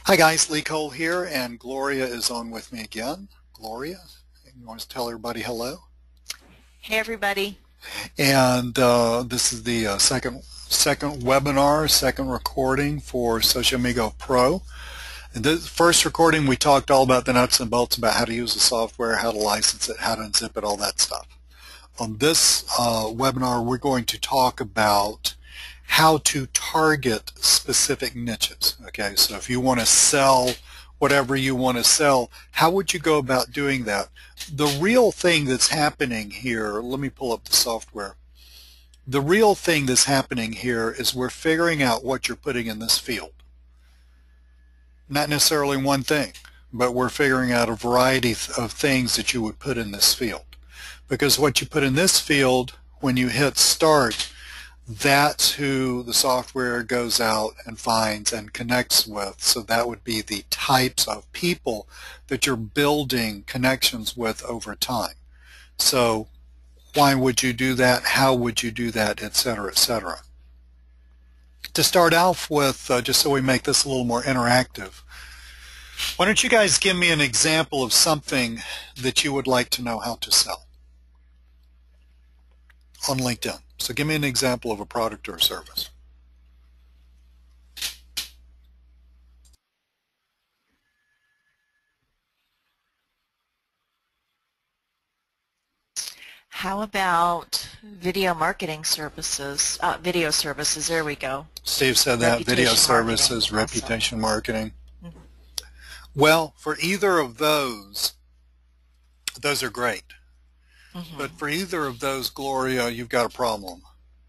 Hi guys, Lee Cole here, and Gloria is on with me again. Gloria, you want to tell everybody hello? Hey everybody. And this is the second webinar, second recording for SociAmigo Pro. And this first recording, we talked all about the nuts and bolts about how to use the software, how to license it, how to unzip it, all that stuff. On this webinar, we're going to talk about how to target specific niches. Okay, so if you want to sell whatever you want to sell, how would you go about doing that? The real thing that's happening here, let me pull up the software. The real thing that's happening here is we're figuring out what you're putting in this field. Not necessarily one thing, but we're figuring out a variety of things that you would put in this field. Because what you put in this field, when you hit start, that's who the software goes out and finds and connects with. So that would be the types of people that you're building connections with over time. So why would you do that? How would you do that? Et cetera, et cetera. To start off with, just so we make this a little more interactive, why don't you guys give me an example of something that you would like to know how to sell on LinkedIn. So give me an example of a product or a service. How about video marketing services, video services, there we go. Steve said that, video services, reputation marketing. Mm-hmm. Well, for either of those are great. Mm-hmm. But for either of those, Gloria, you've got a problem,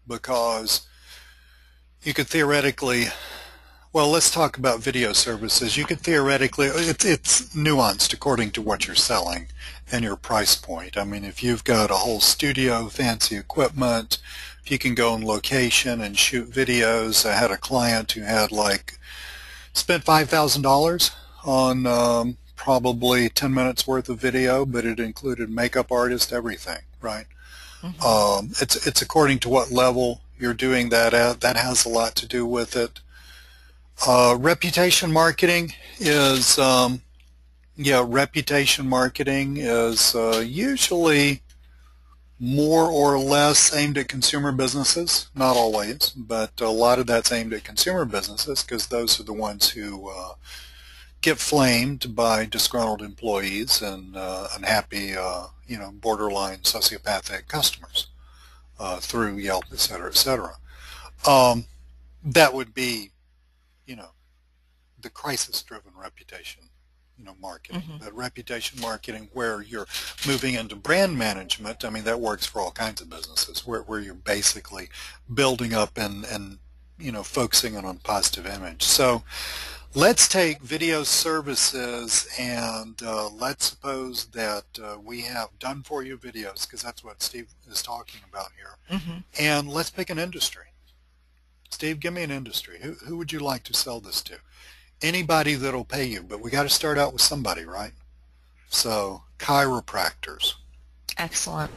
because you could theoretically, well, let's talk about video services. You could theoretically, it's nuanced according to what you're selling and your price point. I mean, if you've got a whole studio, fancy equipment, if you can go on location and shoot videos. I had a client who had spent $5,000 on probably 10 minutes worth of video, but it included makeup artist, everything, right? Mm-hmm. It's according to what level you're doing that at. That has a lot to do with it. Reputation marketing is, reputation marketing is usually more or less aimed at consumer businesses. Not always, but a lot of that's aimed at consumer businesses, because those are the ones who get flamed by disgruntled employees and unhappy, borderline sociopathic customers through Yelp, et cetera, et cetera. That would be, the crisis-driven reputation, marketing. Mm-hmm. But reputation marketing, where you're moving into brand management, I mean, that works for all kinds of businesses, where you're basically building up and focusing on a positive image. So let's take video services, and let's suppose that we have done-for-you videos, because that's what Steve is talking about here. Mm-hmm. And let's pick an industry. Steve, give me an industry. Who would you like to sell this to? Anybody that'll pay you, but we got to start out with somebody, right? So chiropractors. Excellent.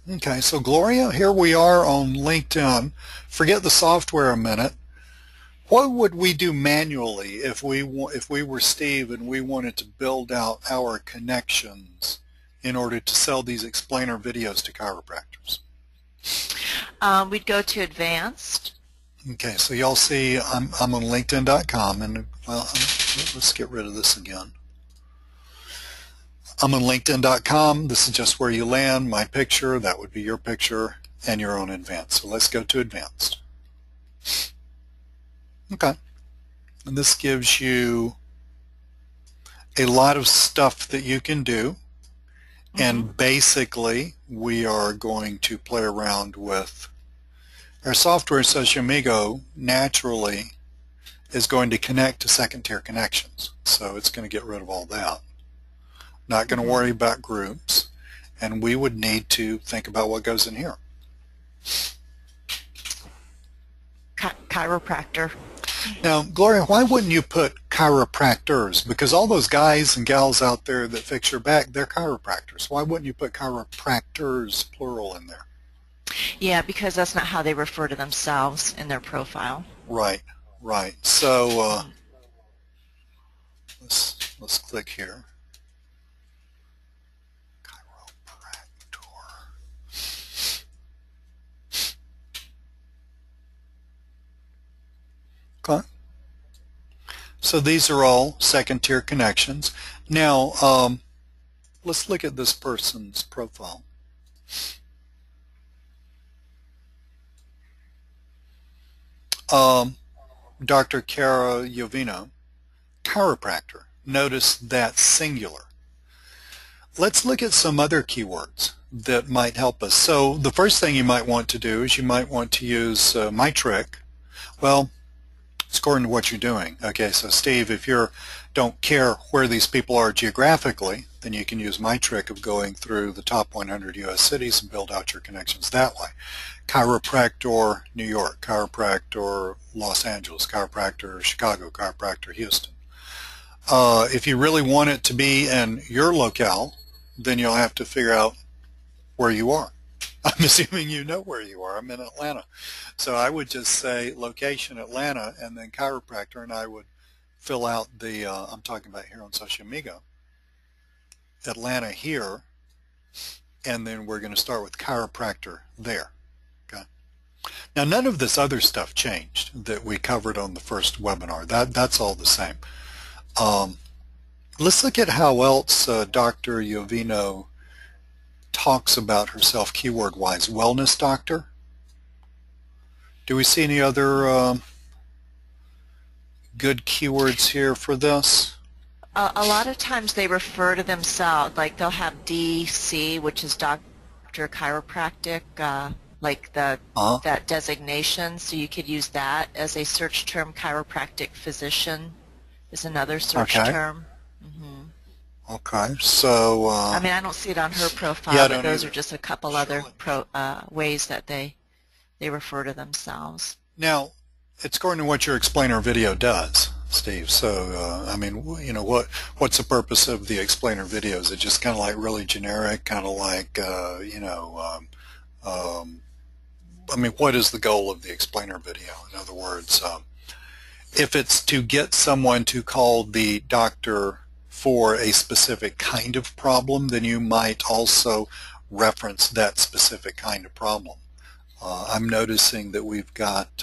Okay, so Gloria, here we are on LinkedIn. Forget the software a minute. What would we do manually if we were Steve and we wanted to build out our connections in order to sell these explainer videos to chiropractors? We'd go to advanced. Okay, so y'all see I'm on LinkedIn.com, and well, let's get rid of this again. I'm on LinkedIn.com. This is just where you land. My picture, that would be your picture, and you're on advanced. So let's go to advanced. Okay, and this gives you a lot of stuff that you can do. Mm-hmm. And basically we are going to play around with our software. SociAmigo naturally is going to connect to second-tier connections, so it's going to get rid of all that. Not going to worry about groups, and we would need to think about what goes in here. Chiropractor. Now, Gloria, why wouldn't you put chiropractors? Because all those guys and gals out there that fix your back, they're chiropractors. Why wouldn't you put chiropractors, plural, in there? Yeah, because that's not how they refer to themselves in their profile. Right, right. So Let's click here. Chiropractor. Okay. So these are all second-tier connections. Now, let's look at this person's profile. Dr. Cara Jovino, chiropractor. Notice that singular. Let's look at some other keywords that might help us. So the first thing you might want to do is you might want to use my trick. Well, it's according to what you're doing. Okay, so Steve, if you don't care where these people are geographically, then you can use my trick of going through the top 100 U.S. cities and build out your connections that way. Chiropractor New York, chiropractor Los Angeles, chiropractor Chicago, chiropractor Houston. If you really want it to be in your locale, then you'll have to figure out where you are. I'm assuming you know where you are. I'm in Atlanta. So I would just say location Atlanta and then chiropractor, and I would fill out the, I'm talking about here on SociAmigo, Atlanta here, and then we're going to start with chiropractor there. Okay. Now none of this other stuff changed that we covered on the first webinar. That's all the same. Let's look at how else Dr. Jovino talks about herself keyword-wise. Wellness doctor. Do we see any other good keywords here for this? A lot of times they refer to themselves, like they'll have DC, which is Doctor Chiropractic, like that designation. So you could use that as a search term. Chiropractic physician is another search term. Okay, so I mean, I don't see it on her profile, yeah, but those are just a couple other ways that they refer to themselves. Now, it's according to what your explainer video does, Steve. So, I mean, you know, what's the purpose of the explainer video? Is it just kind of like really generic, kind of like, you know, I mean, what is the goal of the explainer video? In other words, if it's to get someone to call the doctor for a specific kind of problem, then you might also reference that specific kind of problem. I'm noticing that we've got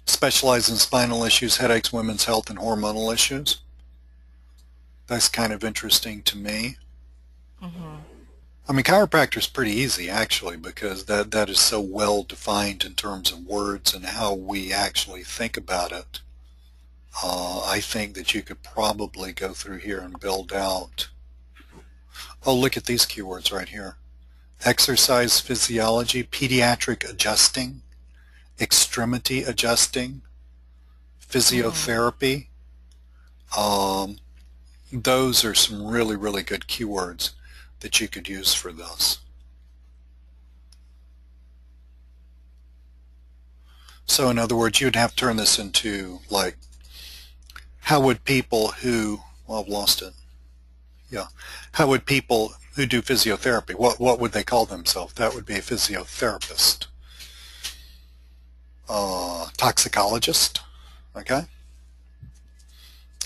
specialized in spinal issues, headaches, women's health, and hormonal issues. That's kind of interesting to me. I mean, chiropractor is pretty easy, actually, because that is so well defined in terms of words and how we actually think about it. I think that you could probably go through here and build out. Oh, look at these keywords right here. Exercise physiology, pediatric adjusting, extremity adjusting, physiotherapy. Those are some really, really good keywords that you could use for this. So in other words, you'd have to turn this into like, how would people who, well, I've lost it. Yeah. How would people who do physiotherapy, what would they call themselves? That would be a physiotherapist. Toxicologist. Okay.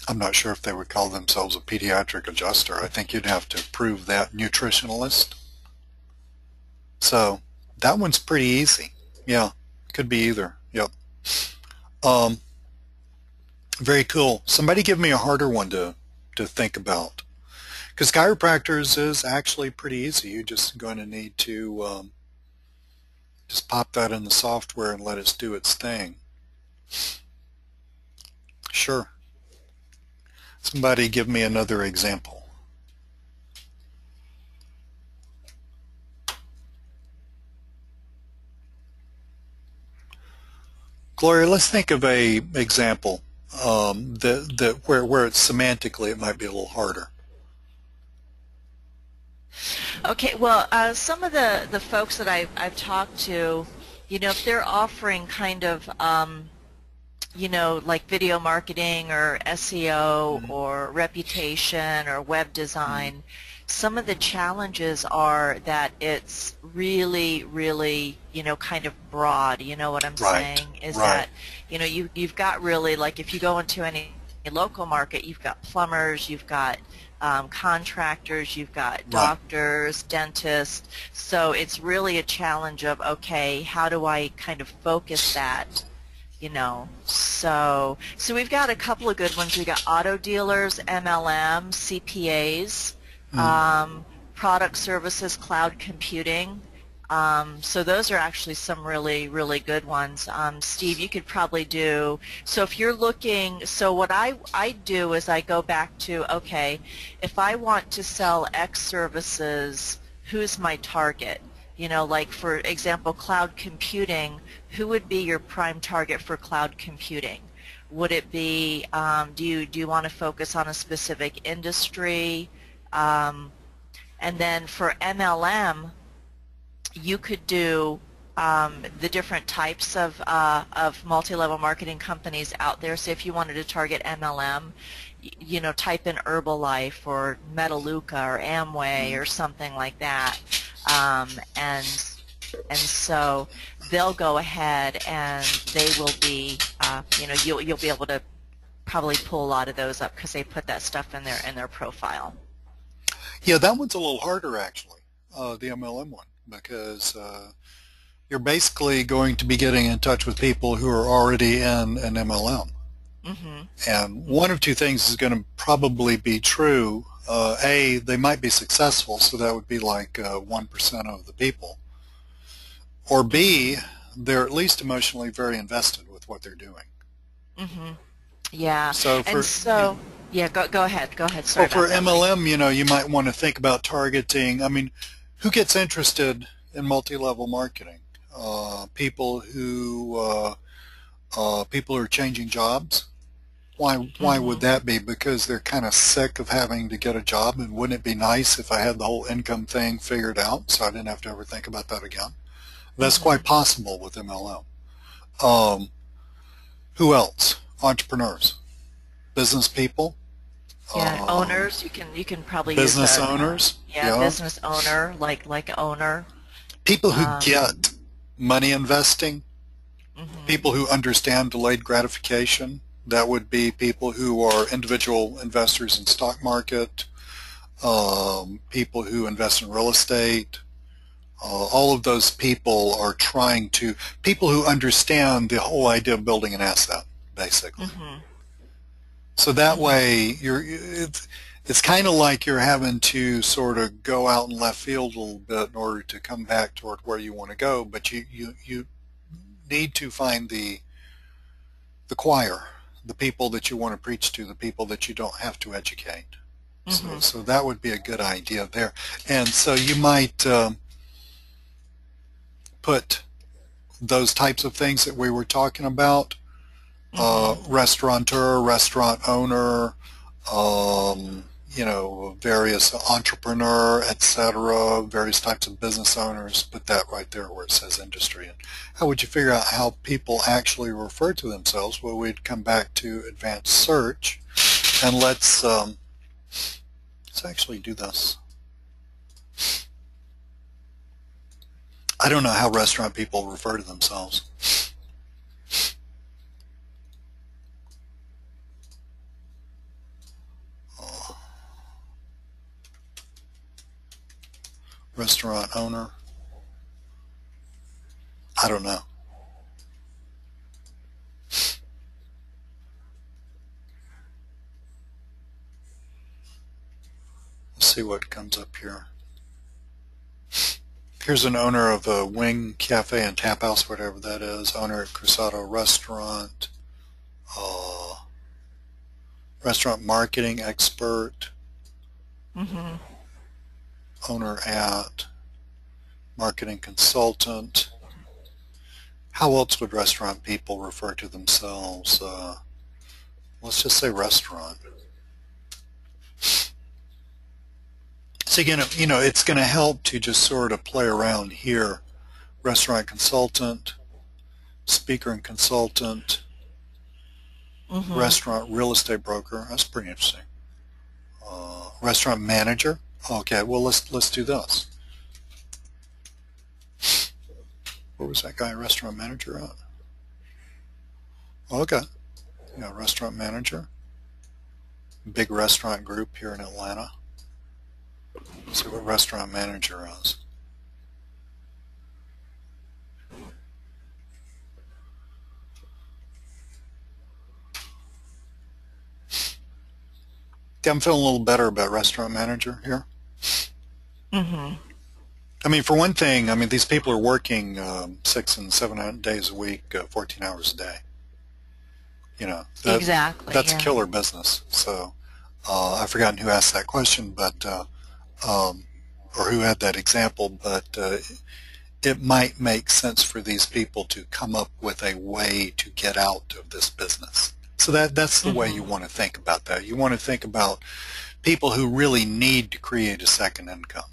I'm not sure if they would call themselves a pediatric adjuster. I think you'd have to prove that. Nutritionalist. So that one's pretty easy. Yeah. Could be either. Yep. Very cool. Somebody give me a harder one to think about. Because chiropractors is actually pretty easy. You're just going to need to just pop that in the software and let it do its thing. Sure. Somebody give me another example. Gloria, let's think of a example where it's semantically it might be a little harder. Okay, well, some of the folks that I've talked to, you know, if they're offering kind of, you know, like video marketing or SEO or reputation or web design, some of the challenges are that it's really, really, you know, kind of broad. You know what I'm saying? Is that, you know, you've got really, like if you go into any local market, you've got plumbers, you've got contractors, you've got Right. doctors, dentists. So it's really a challenge of, okay, how do I kind of focus that? So we've got a couple of good ones. We got auto dealers, MLMs, CPAs, Mm. product services, cloud computing. So those are actually some really, really good ones. Steve, you could probably do, so if you're looking, so what I do is I go back to, okay, if I want to sell X services, who's my target? Like for example, cloud computing, who would be your prime target for cloud computing? Would it be, do you want to focus on a specific industry? And then for MLM, you could do the different types of multi-level marketing companies out there. So if you wanted to target MLM, type in Herbalife or Metaluca or Amway or something like that. And so they'll go ahead and they will be, you'll be able to probably pull a lot of those up because they put that stuff in their profile. Yeah, that one's a little harder actually, the MLM one, because you're basically going to be getting in touch with people who are already in an MLM. Mm-hmm. And one of two things is going to probably be true. A, they might be successful, so that would be like 1% of the people. Or B, they're at least emotionally very invested with what they're doing. Mm-hmm. Yeah. So And for so, yeah, go ahead. Go ahead. Sorry well, for about that, Mike. MLM, you might want to think about targeting. I mean, who gets interested in multi-level marketing? People who are changing jobs. Why Mm-hmm. would that be? Because they're kind of sick of having to get a job, and wouldn't it be nice if I had the whole income thing figured out so I didn't have to ever think about that again? That's Mm-hmm. quite possible with MLM. Um, who else? Entrepreneurs, business people, Yeah, um, owners, you can probably use business a owners, yeah, yeah, business owner, like owner. people who Um, get money investing, mm-hmm. people who understand delayed gratification. That would be people who are individual investors in stock market, people who invest in real estate. All of those people are people who understand the whole idea of building an asset, basically. Mm-hmm. So that Mm-hmm. way, it's kind of like you're having to sort of go out in left field a little bit in order to come back toward where you want to go, but you need to find the choir, the people that you want to preach to, the people that you don't have to educate. Mm-hmm. So that would be a good idea there. And so you might put those types of things that we were talking about, Mm-hmm. restaurateur, restaurant owner, various entrepreneur, etc., various types of business owners, put that right there where it says industry. And how would you figure out how people actually refer to themselves? Well, we'd come back to advanced search, and let's actually do this. I don't know how restaurant people refer to themselves. Restaurant owner. I don't know. Let's see what comes up here. Here's an owner of a wing cafe and tap house, whatever that is. Owner at Cruzado Restaurant. Restaurant marketing expert. Mm-hmm. Owner at marketing consultant. How else would restaurant people refer to themselves? Let's just say restaurant. So again, it's going to help to just sort of play around here. Restaurant consultant, speaker and consultant, Mm-hmm. restaurant real estate broker. That's pretty interesting. Restaurant manager. Okay, well let's do this. Where was that guy? Restaurant manager at? Okay, yeah, restaurant manager. big restaurant group here in Atlanta. See what restaurant manager is. Yeah, I'm feeling a little better about restaurant manager here. Mm-hmm. I mean, for one thing, I mean, these people are working 6 and 7 days a week, 14 hours a day. You know, Exactly. that's a Yeah. killer business. So I've forgotten who asked that question, but or who had that example, but it might make sense for these people to come up with a way to get out of this business. So that's the way you Mm-hmm. want to think about that. You want to think about people who really need to create a second income.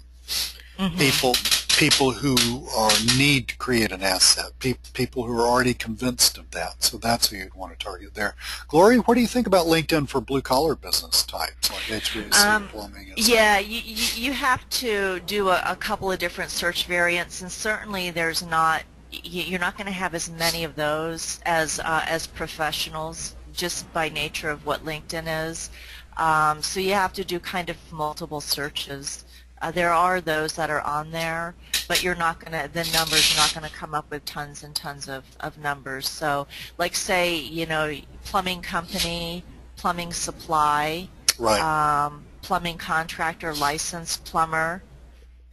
Mm-hmm. People who need to create an asset. People who are already convinced of that. So that's who you'd want to target there. Gloria, what do you think about LinkedIn for blue collar business types like HVAC, plumbing, etc.? Yeah, you have to do a couple of different search variants, and certainly there's not you're not going to have as many of those as professionals just by nature of what LinkedIn is. So you have to do kind of multiple searches. There are those that are on there, but you're not going to, the numbers are not going to come up with tons and tons of numbers. So like say, you know, plumbing company, plumbing supply, Right. Plumbing contractor, licensed plumber,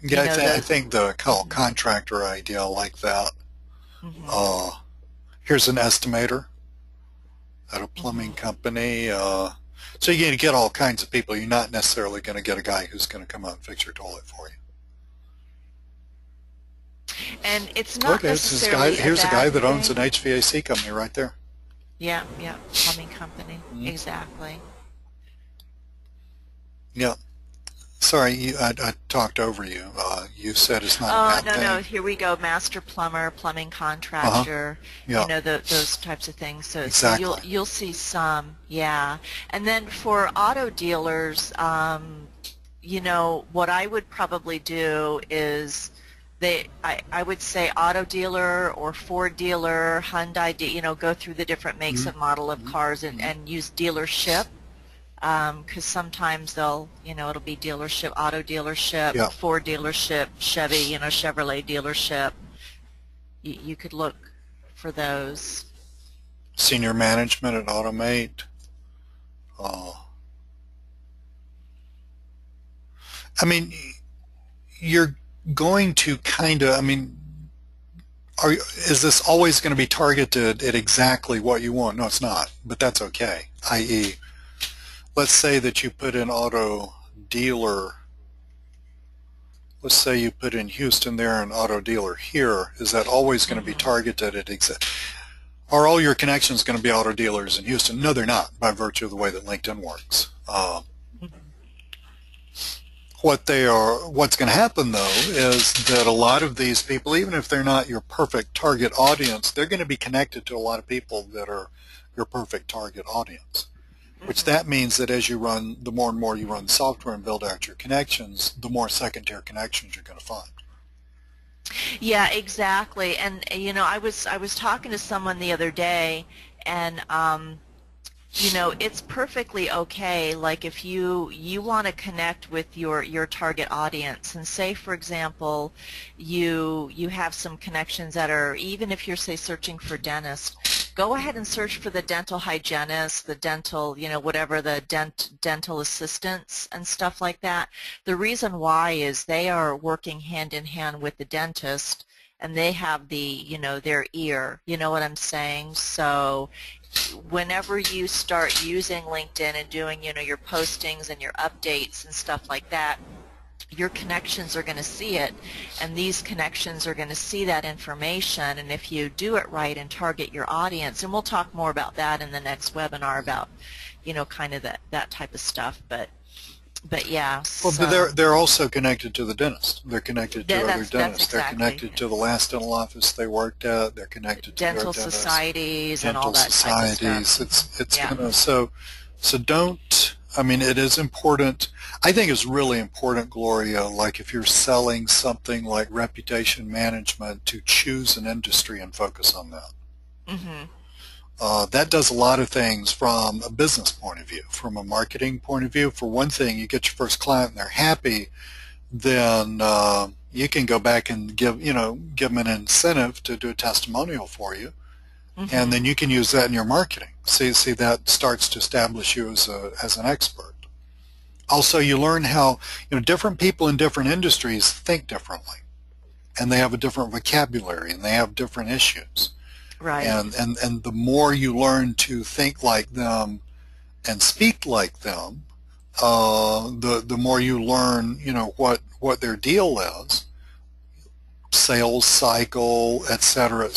you Yeah, know, I those. think the Mhm. contractor idea, I like that. Mhm. Uh, here's an estimator at a plumbing Mhm. company. So you're going to get all kinds of people. You're not necessarily going to get a guy who's going to come out and fix your toilet for you. And it's not Okay, it's this guy. necessarily a Here's a bad guy that owns an thing. HVAC company right there. Yeah, yeah, plumbing company, Mhm. exactly. Yeah. Sorry, I talked over you. You said it's not a Oh, bad no, no, thing. here we go. Master plumber, plumbing Uh-huh. contractor, you Yeah, know, those types of things. So exactly. you'll see some, yeah. And then for auto dealers, you know, what I would probably do is I would say auto dealer or Ford dealer, Hyundai, you know, go through the different makes Mm-hmm. and model of cars Mm-hmm. and use dealership. Because sometimes they'll, you know, it'll be dealership, auto dealership, Yeah. Ford dealership, Chevy, you know, Chevrolet dealership. You could look for those. Senior management at Automate. Uh, I mean, you're going to kind of, I mean, is this always going to be targeted at exactly what you want? No, it's not, but that's okay. I.e., let's say that you put in auto dealer. Let's say you put in Houston there and auto dealer here. Is that always going to be Hmm. targeted at are all your connections going to be auto dealers in Houston? No, they're not, by virtue of the way that LinkedIn works. What's going to happen though is that a lot of these people, even if they're not your perfect target audience, they're going to be connected to a lot of people that are your perfect target audience. Which Hmm. that means that as you run, the more and more you run software and build out your connections, the more second-tier connections you're going to find. Yeah, exactly. And you know, I was talking to someone the other day, and you know, it's perfectly okay. Like if you want to connect with your target audience, and say, for example, you have some connections that are, even if you're say searching for dentist, go ahead and search for the dental hygienist, the dental, you know, whatever the dental assistants and stuff like that. The reason why is they are working hand in hand with the dentist, and they have the, you know, their ear. You know what I'm saying? So whenever you start using LinkedIn and doing, you know, your postings and your updates and stuff like that, your connections are going to see it, and these connections are going to see that information. And if you do it right and target your audience, and we'll talk more about that in the next webinar about, you know, kind of that type of stuff. But yeah, Well, but so they're also connected to the dentist. They're connected to other that's dentists. They're exactly connected to the last dental office they worked at. They're connected to their dental dentist, societies and all dental that type of stuff. societies. It's Yeah. gonna so don't. I mean, it is important. I think it's really important, Gloria. Like if you're selling something like reputation management, to choose an industry and focus on that. Mhm. That does a lot of things from a business point of view, from a marketing point of view. For one thing, you get your first client and they're happy, then you can go back and give them an incentive to do a testimonial for you, and then you can use that in your marketing. See, that starts to establish you as an expert. Also, you learn how different people in different industries think differently, and they have a different vocabulary, and they have different issues. Right. And the more you learn to think like them and speak like them, the more you learn, what their deal is, sales cycle, et cetera,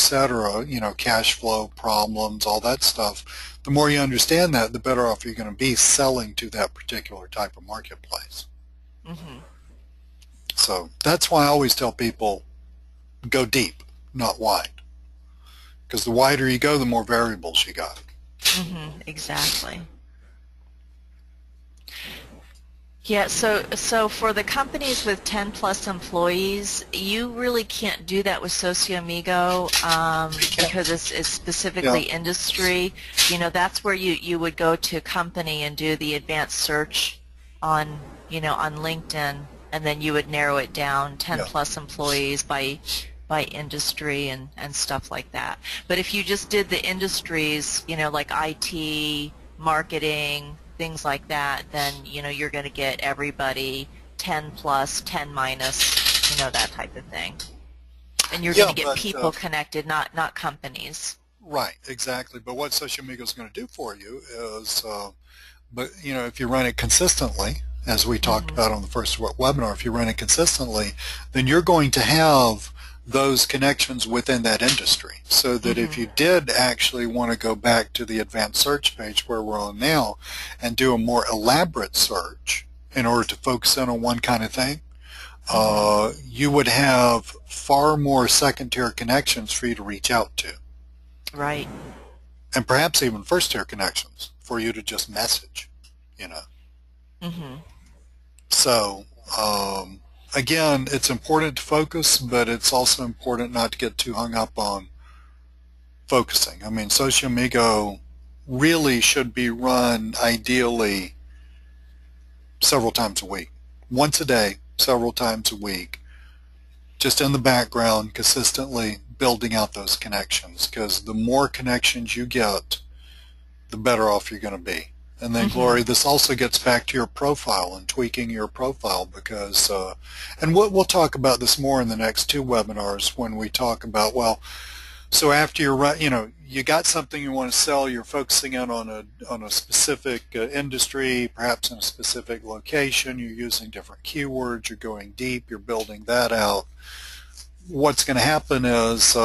cash flow problems, all that stuff. The more you understand that, the better off you're going to be selling to that particular type of marketplace. So that's why I always tell people, go deep, not wide. Because the wider you go, the more variables you got. Exactly. Yeah, so for the companies with 10 plus employees, you really can't do that with SociAmigo because it's specifically industry. That's where you would go to company and do the advanced search on on LinkedIn, and then you would narrow it down 10 plus employees by industry and stuff like that. But if you just did the industries, like IT, marketing, things like that, then you're going to get everybody 10 plus, 10 minus, that type of thing. And you're going to get people connected, not companies. Right, exactly. But what SociAmigo is going to do for you is, if you run it consistently, as we talked about on the first webinar, if you run it consistently, then you're going to have those connections within that industry, so that if you did actually want to go back to the advanced search page where we're on now and do a more elaborate search in order to focus in on one kind of thing, you would have far more second-tier connections for you to reach out to. Right. And perhaps even first-tier connections for you to just message, So, again, it's important to focus, but it's also important not to get too hung up on focusing. I mean, SociAmigo really should be run ideally several times a week. Once a day, several times a week, just in the background, consistently building out those connections, because the more connections you get, the better off you're going to be. And then, Glory, this also gets back to your profile and tweaking your profile, because, and we'll talk about this more in the next two webinars when we talk about, so after you got something you want to sell, you're focusing in on a specific industry, perhaps in a specific location, you're using different keywords, you're going deep, you're building that out. What's going to happen is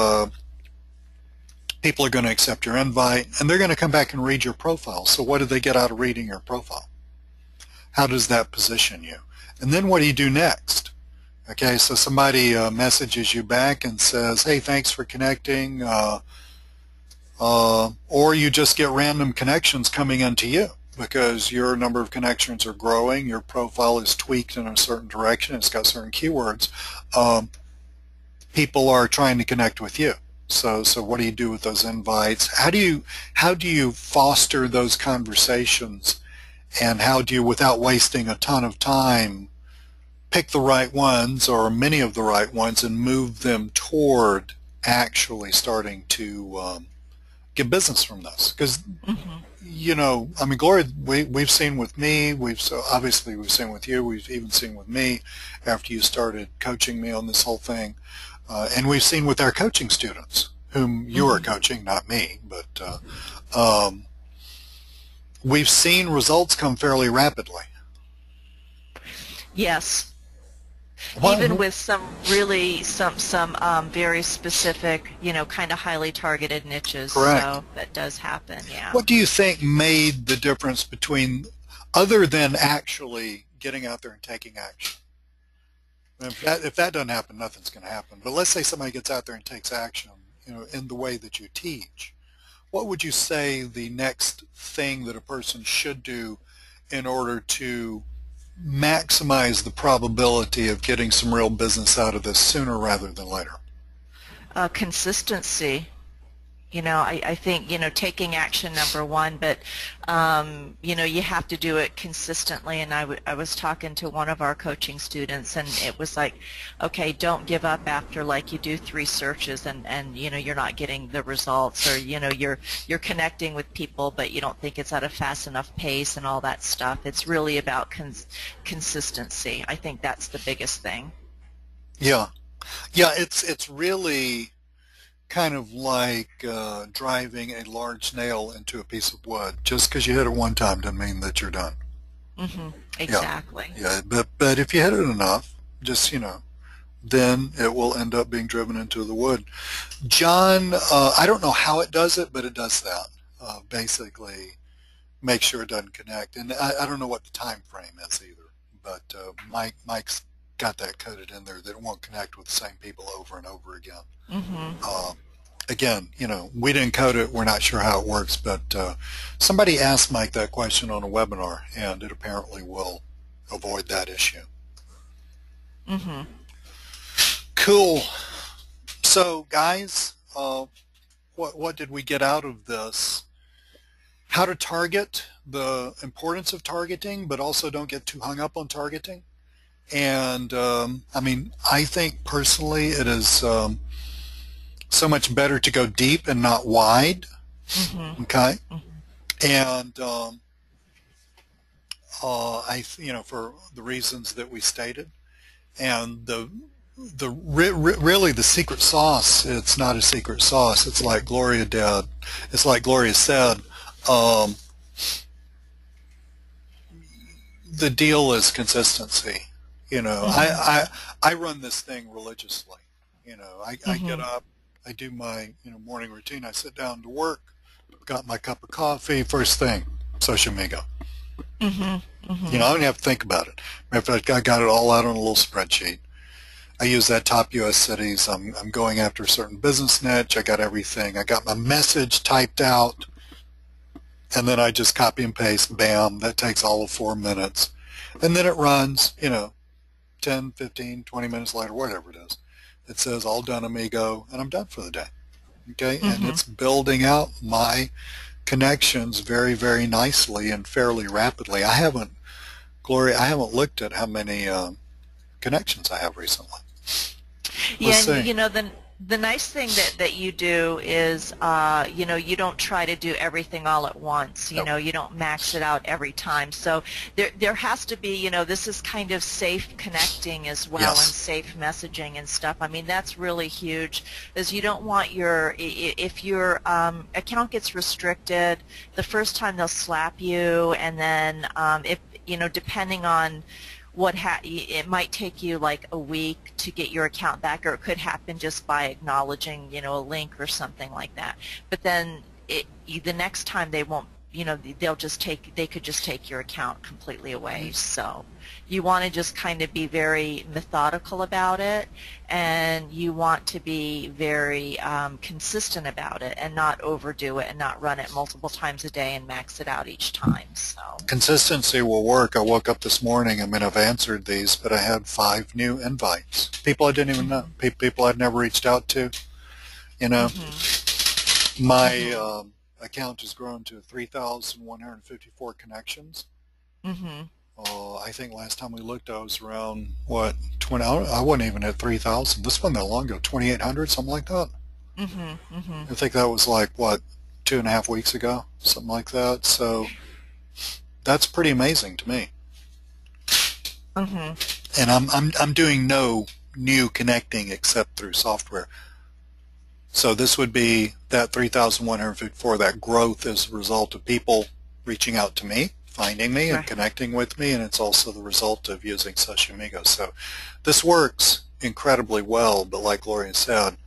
people are going to accept your invite, and they're going to come back and read your profile. So what do they get out of reading your profile? How does that position you? And then what do you do next? Okay, so somebody messages you back and says, hey, thanks for connecting, or you just get random connections coming into you because your number of connections are growing, your profile is tweaked in a certain direction, it's got certain keywords. People are trying to connect with you. So what do you do with those invites? How do you foster those conversations, and how do you, without wasting a ton of time, pick the right ones or many of the right ones and move them toward actually starting to get business from this? Because I mean, Gloria, we've seen with me, obviously we've seen with you, we've even seen with me after you started coaching me on this whole thing. And we've seen with our coaching students, whom you are coaching, not me, but we've seen results come fairly rapidly. Yes. Even with some really very specific, kind of highly targeted niches. Correct. So that does happen, yeah. What do you think made the difference between, other than actually getting out there and taking action? If that doesn't happen, nothing's going to happen. But let's say somebody gets out there and takes action, in the way that you teach. What would you say the next thing that a person should do in order to maximize the probability of getting some real business out of this sooner rather than later? Consistency. I think, taking action number one, but, you have to do it consistently. And I was talking to one of our coaching students, and it was like, okay, don't give up after, like, you do 3 searches and you're not getting the results, or, you're connecting with people, but you don't think it's at a fast enough pace and all that stuff. It's really about consistency. I think that's the biggest thing. Yeah. Yeah, it's really kind of like driving a large nail into a piece of wood. Just because you hit it one time doesn't mean that you're done. Yeah, Exactly. yeah. But if you hit it enough, just then it will end up being driven into the wood. John, I don't know how it does it, but it does that. Basically, make sure it doesn't connect. And I don't know what the time frame is either. But Mike's got that coded in there that it won't connect with the same people over and over again. Uh, Again, we didn't code it. We're not sure how it works, but somebody asked Mike that question on a webinar, and it apparently will avoid that issue. Cool. So, guys, what did we get out of this? How to target, the importance of targeting, but also don't get too hung up on targeting. And I mean, I think personally it is so much better to go deep and not wide. Okay. And for the reasons that we stated, and really the secret sauce, it's not a secret sauce. It's like Gloria said, the deal is consistency. I run this thing religiously. I get up, I do my morning routine. I sit down to work, got my cup of coffee, first thing, SociAmigo. I don't have to think about it. Matter of fact, I got it all out on a little spreadsheet. I use that top U.S. cities. I'm going after a certain business niche. I got everything. I got my message typed out, and then I just copy and paste. Bam! That takes all of 4 minutes, and then it runs. 10, 15, 20 minutes later, whatever it is. It says all done, amigo, and I'm done for the day. Okay, and it's building out my connections very, very nicely and fairly rapidly. Gloria, I haven't looked at how many connections I have recently. Yeah, and the nice thing that you do is, you don't try to do everything all at once. You don't max it out every time. So there has to be, this is kind of safe connecting as well, and safe messaging and stuff. I mean, that's really huge, because you don't want if your account gets restricted, the first time they'll slap you, and then if, depending on it might take you like a week to get your account back, or it could happen just by acknowledging, a link or something like that. But then the next time they won't, they could just take your account completely away. So you want to just kind of be very methodical about it, and you want to be very consistent about it, and not overdo it, and not run it multiple times a day and max it out each time. So consistency will work. I woke up this morning, I've answered these, but I had 5 new invites. People I didn't even know, people I'd never reached out to. My account has grown to 3,154 connections. I think last time we looked, I was around, 20, I wasn't even at 3,000. This wasn't that long ago, 2,800, something like that. I think that was like, 2.5 weeks ago, something like that. So that's pretty amazing to me. And I'm doing no new connecting except through software. So this would be that 3,154, that growth as a result of people reaching out to me, finding me, and connecting with me, and it's also the result of using SociAmigo. So this works incredibly well, but like Gloria said,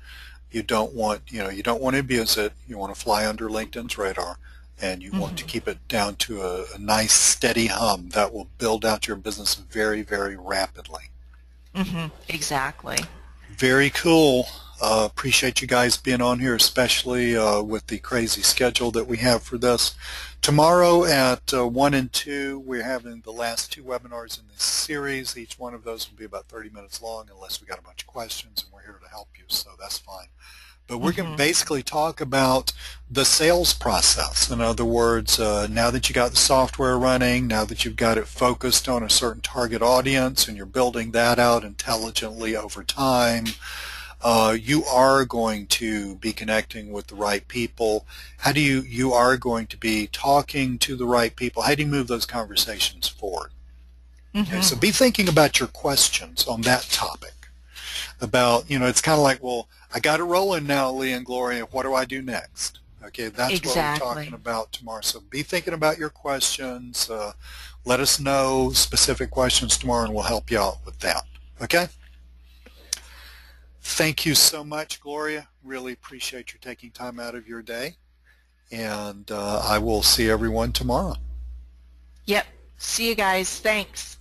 you don't want to abuse it. You want to fly under LinkedIn's radar, and you want to keep it down to a nice steady hum that will build out your business very, very rapidly. Exactly. Very cool. Appreciate you guys being on here, especially with the crazy schedule that we have for this. Tomorrow at 1 and 2, we're having the last 2 webinars in this series. Each one of those will be about 30 minutes long, unless we got a bunch of questions, and we're here to help you, so that's fine. But we're going to basically talk about the sales process. In other words, now that you got the software running, now that you've got it focused on a certain target audience and you're building that out intelligently over time, you are going to be connecting with the right people. How do you are going to be talking to the right people? How do you move those conversations forward? Okay, so be thinking about your questions on that topic. About, it's kind of like, well, I got it rolling now, Lee and Gloria. What do I do next? Okay, that's what we're talking about tomorrow. So be thinking about your questions. Let us know specific questions tomorrow, and we'll help you out with that. Okay? Thank you so much, Gloria. Really appreciate you taking time out of your day. And I will see everyone tomorrow. Yep. See you guys. Thanks.